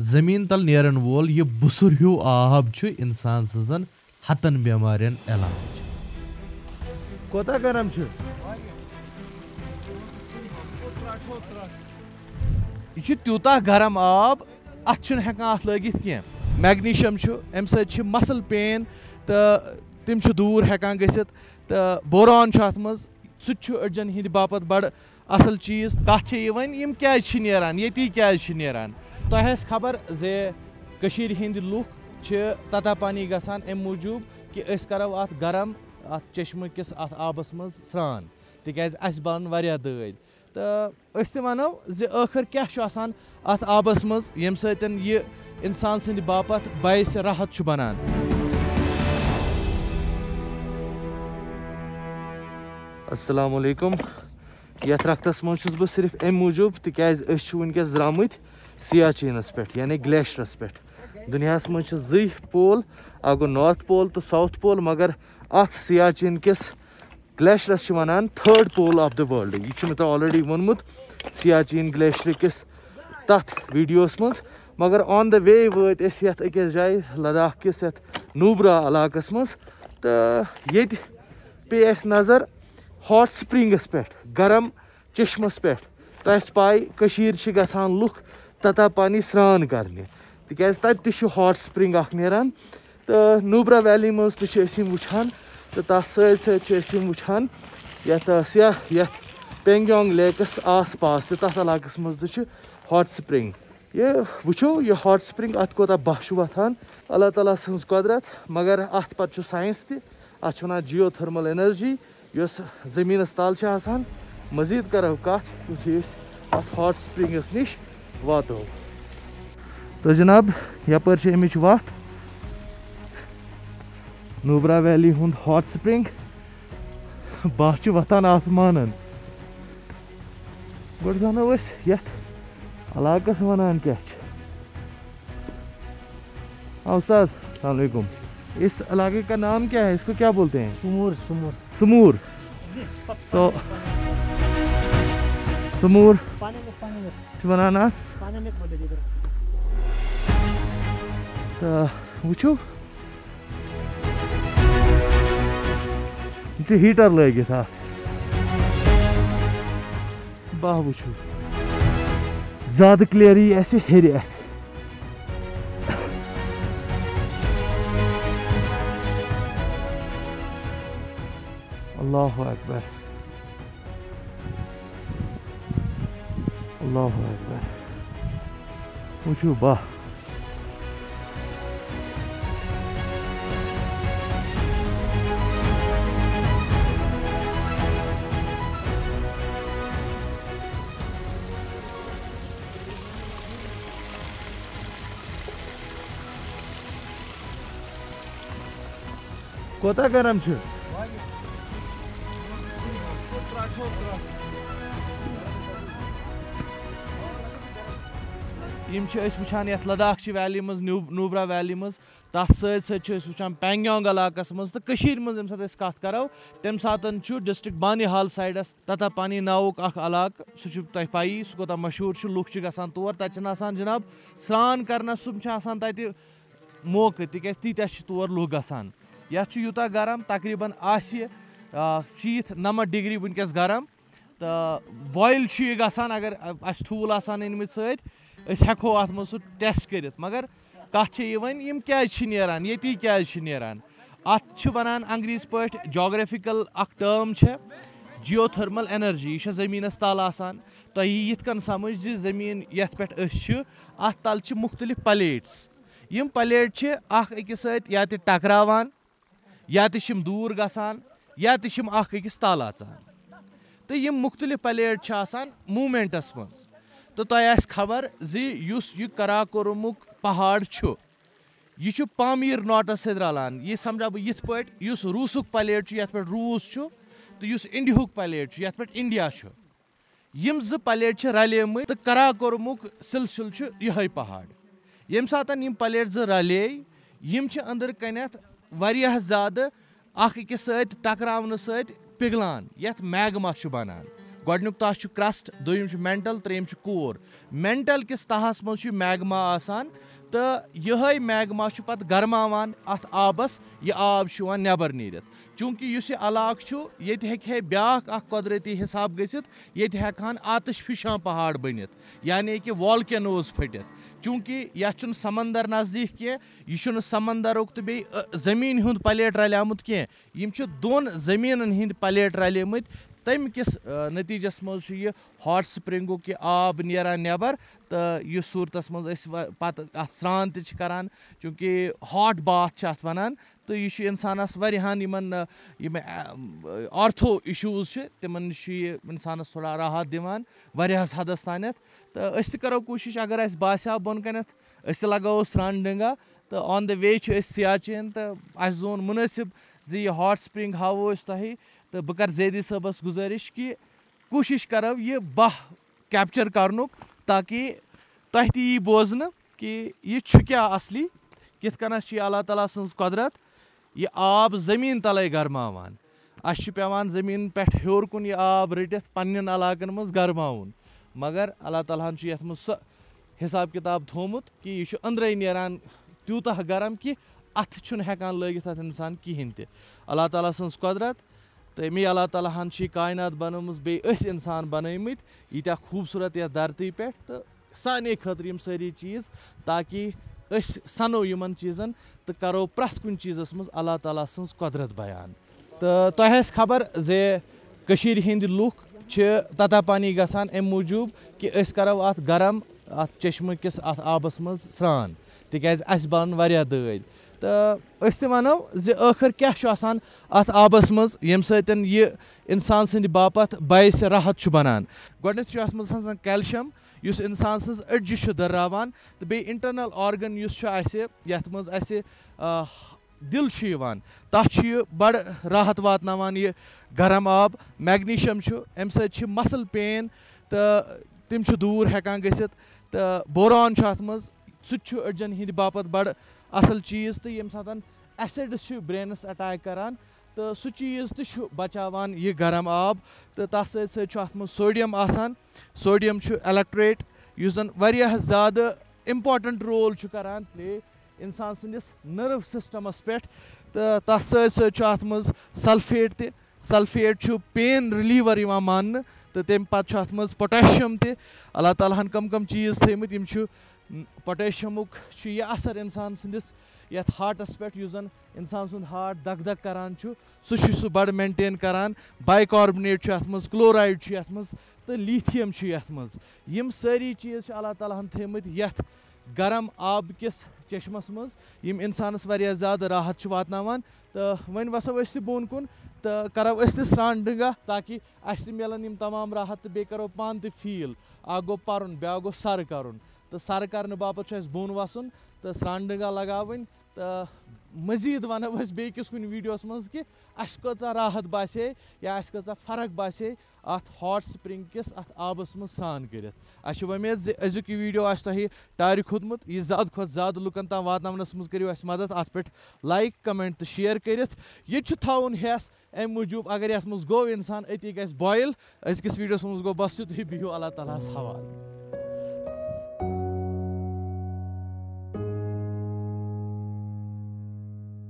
जमीन तल नेरन वोल ये बुसुर हूँ आब इंसान सजन हतन बेमारियन इलाज कोता गरम यह त्यूता गरम आब अत हेकान लगित कह मैग्नीशियम अम मसल पेन तो तिम दूर हेकान गसित तो बोरान अत मज सह अड़जन हिंद बापत बड़ असल चीज कत यम क्या नेरान ये क्या नेरान तह खबर जे कशीर हिंद लुख तता पानी गसान अम मूजूब कि अस करो अत गरम अत चश्मे किस अत आबस मज स्रान तिकाज अस बन वारिया दद तो अस वनो जे आखिर क्या अत आबस मज यम सतन ये इंसान सद बापत बायस राहत बनान। अस्सलाम वालेकुम यथ रख्तस मज बह सिर्फ अम मूजूब तिकाज वनकस द्रामुत सियाचीनस पे यानी ग्लेशियरस पे दुनिया मज जी पोल अ गो नॉर्थ पोल तो साउथ पोल मगर अत सियाचीन किस ग्लेशियरस वनान third pole of the world यह मे ऑलरेडी वोनमुत सियाचीन ग्लेशियर किस तथ वीडियोस मज मगर ऑन द वे वत अकिस जाए लद्दाख किस नूबरा इलाकस मज तो ये पे नजर हॉट स्प्रिंगस पे गरम चश्मस पे तो पाई कशीर गसान लुख तता पानी स्रान करने तिकाज तत हॉट स्प्रिंग नेरान तो नूबरा वैली मज तो वुचान तो तथ सत वुचान ये पेंगोंग लेकस आस पास तथ इलाकस मज तो हॉट स्प्रिंग ये वुचो ये हॉट स्प्रिंग अत कोता बह वथान अल्लाह ताला सज कुदरत मगर अत पत साइंस तत वन जियोथर्मल एनर्जी यस जमीन तल आसान मजीद करो कत युथी अत हॉट स्प्रिंगस निश वातो तो जनाब यपर अमिच वत नूबरा वैली हुंद हॉट स्प्रिंग बह वथान आसमान गो जानो यथ इलाकस वनान क्या उस्ताद अस्सलाम वालेकुम इस इलाके का नाम क्या है इसको क्या बोलते हैं सुमूर सुमूर सुमूर तो सुमूर बनाना तो वुचो हीटर लगित बह वुचो ज्यादा क्लियर हेर अत अल्लाहु अकबर अल्लाहु अकबर वुचो बह कोता गरम यम वुचान यथ लद्दाख वैली मज नूबरा वैली मज तथ सत वुचान पेंगोंग इलाकस मज तो कशीर मज यम सात कत करो तम सात डिस्ट्रिक्ट बानिहाल साइडस तता पानी नावुक इलाक सह तुम पाई सह कोता मशहूर लुख गसान तौर तत जनाब स्रान करना सुम तत मौके तिकाज तीत्या तौर लुख गसान यथ यूता गरम तकरीबन शीत-90 डिग्री वनकस गरम तो बॉयल गसान अगर अस ठूल आसान अनमित सत हेको अत मज सह टेस्ट कर मगर कत यम क्या नेरान ये क्या नेरान अत वनान अंग्रेज पे जोग्राफिकल अख टर्म जियोथर्मल एनर्जी यह जमीनस तल आसान तो यिथ कन समझ जमीन यथ पे अत तल मुख्तलिफ प्लेट्स यम प्लेट अख अकिस सत या तो टकरावान या तो दूर गसान या तो अकिस तल अचान तो यम मुख्तलिफ प्लेट मूवमेंटस मज तो तह खबर यह कराकोरमुक पहाड़ यह पामीर नॉटस सत रलान यह समझा बह यिथ पे रूसुक प्लेट ये पे रूस तो इंडिया प्लेट ये पे इंडिया यम ज प्लेट रलेम तो कराकोरमुक सिलसिल यह पहाड़ यम सात यम प्लेट ज रले यम अंदर कनथ वारियाह ज़्यादा अख अकिस सत टकरावन सत पिघलान यथ मैगमा बनान गोडनुक तह छु क्रस्ट, दोयम छु मेंटल, त्रेम छु कोर। मेंटल किस तहस मज छु मैग्मा आसान, तो यह मैग्मा छु पत गरमावान अत आबस, यह आब छु यवान नेबर नीरित। चूंकि युस यह इलाक छु येत हेकहे ब्याक अख कुदरती हिसाब गसित, येत हेकान आतिश फिशां पहाड़ बनित, यानी कि वॉल्केनोज फटित। चूंकि यह छु समंदर नजदीक के, यह छु समंदरुक तो बे जमीन हुंद प्लेट रलियामुत के, यम छु दोन जमीनन हिंद प्लेट रलियमुत। तम किस नतीजस मज यह हॉट स्प्रिंगो कि आब नेरान नेबर, तो यह सूरतस मज पत स्रान त करान, चूंकि हॉट बाथ अत वनान। तो यह इंसानस वारियाहन यम आर्थो इशूज तिमन इंसानस थोड़ा राहत दिवान वारियाहस हदस तानत। तो अस करो कोशिश, अगर अस बास्या बोन कनथ अस लगाओ स्रान डंगा, तो ऑन द वे सियाचिन, तो अस जोन मुनासिब जी हॉट स्प्रिंग हावो अस तह। तो बह कर जैदी सबस गुजारिश कि कोशिश करो यह बाह कैप्चर करनुक, ताकि तह ती यी बोजन कि यह क्या असली कित कनस अल्लाह ताला सन्ज कुदरत। यह आब जमीन तले गरमावान, अस पेवान जमीन पे हेर कुन यह आब रटित पन्न इलाकन मज गरमाउन, मगर अल्लाह तालाहन यथ मज सह हिसाब किताब थोमुत कि यह अंदरे नेरान त्यूतः गरम कि अथ छुन हेकान लगित अथ इंसान किहिन ते। अल्लाह ताला सन्ज कुदरत, तो मे अल्लाह तालाहन कायनात बनमज बे इंसान बनमत यीत्या खूबसूरत यह धरती पे, तो साने खतर यम सारी चीज़, ताकि अस सनो यमन चीज़न तो करो प्रथ कुन चीज़स मज अल्लाह ताला सन्ज कुदरत बयान। तो तह खबर जे कशीर हिंद लुक तता पानी गसान अम मूजूब कि अस करो अत गरम अत चश्म किस अत आबस मज स्रान, तिकाज अस बन वारिया दद। तो अस वनो जे आखिर क्या आसान अत आबस मज यम सतन यह इंसान सन्द बापत बायस राहत बनान। गोडनेथ अत मज आसान कैल्शियम युस इंसान सन्ज अड्जि दर्रावान, तो बे इंटरनल ऑर्गन युस यथ मज अस दिल तथ बड़ राहत वातनावान यह गरम आब। मैग्नीशियम अम सत मसल पेन तो तिम दूर हेकान गसित। तो बोरान अत मज सह अड़जन हिंद बापत बड़ असल चीज़, तो यम सात एसिड्स ब्रेनस अटैक करान, तो सह चीज़ तो बचावान यह गरम आब। तो तथ सत मज सोडियम आसान, सोडियम इलेक्ट्रेट युस जन वारियाह ज़्यादा इम्पॉर्टेंट रोल करान प्ले इंसान सन्दिस नर्व सिस्टमस पे। तो तथ सत मज सल्फेट त, सल्फेट पेन रिलीवर यवान मान। तो तम पे अत मज पोटेशियम त, अल्लाह तालाहन कम कम चीज़ थमत यम पोटेशियमुक यह असर इंसान सन्दिस यथ हार्टस पे, युस जन इंसान सुंद हार्ट दक दक करान सह बड़ मेंटेन करान। बाइकार्बोनेट अत मज, क्लोराइड अत मज, तो लिथियम अत मज। यम सारी चीज़ अल्लाह तालाहन थमत यथ गरम आब किस चश्मस मज, यम इंसानस वारिया ज़्यादा राहत वातनावान। तो वन वसो अस बोन कुन, तो करो अस स्रान डंगा, ताकि अस मिलन यम तमाम राहत, तो बे करो पान तो फील। आ गो पर्न, ब्या गो सर कर, तो सर कर बापत बोन वसन, तो स्रान डंगा लगावन। तो मजीद वनो बेकिस कुन वीडियोस मज कि अस कचा राहत बासे या अस कचा फर्क बासे अत हॉट स्प्रिंग किस अत आबस मज स्नान करित। अस उम्मीद जे अजुक यह वीडियो आस तह टारि खोतमुत, यह ज़्यादा खुद ज़्यादा लुकन ताम वातनावनस मज करियो अस मदद अत पे लाइक कमेंट तो शेयर करित। ये थवन हेस अम मूजूब अगर यथ मज गो इंसान अति गस बॉयल। अजकिस वीडियोस मज गो बस तुम बिहो अल्लाह तालास हवाल।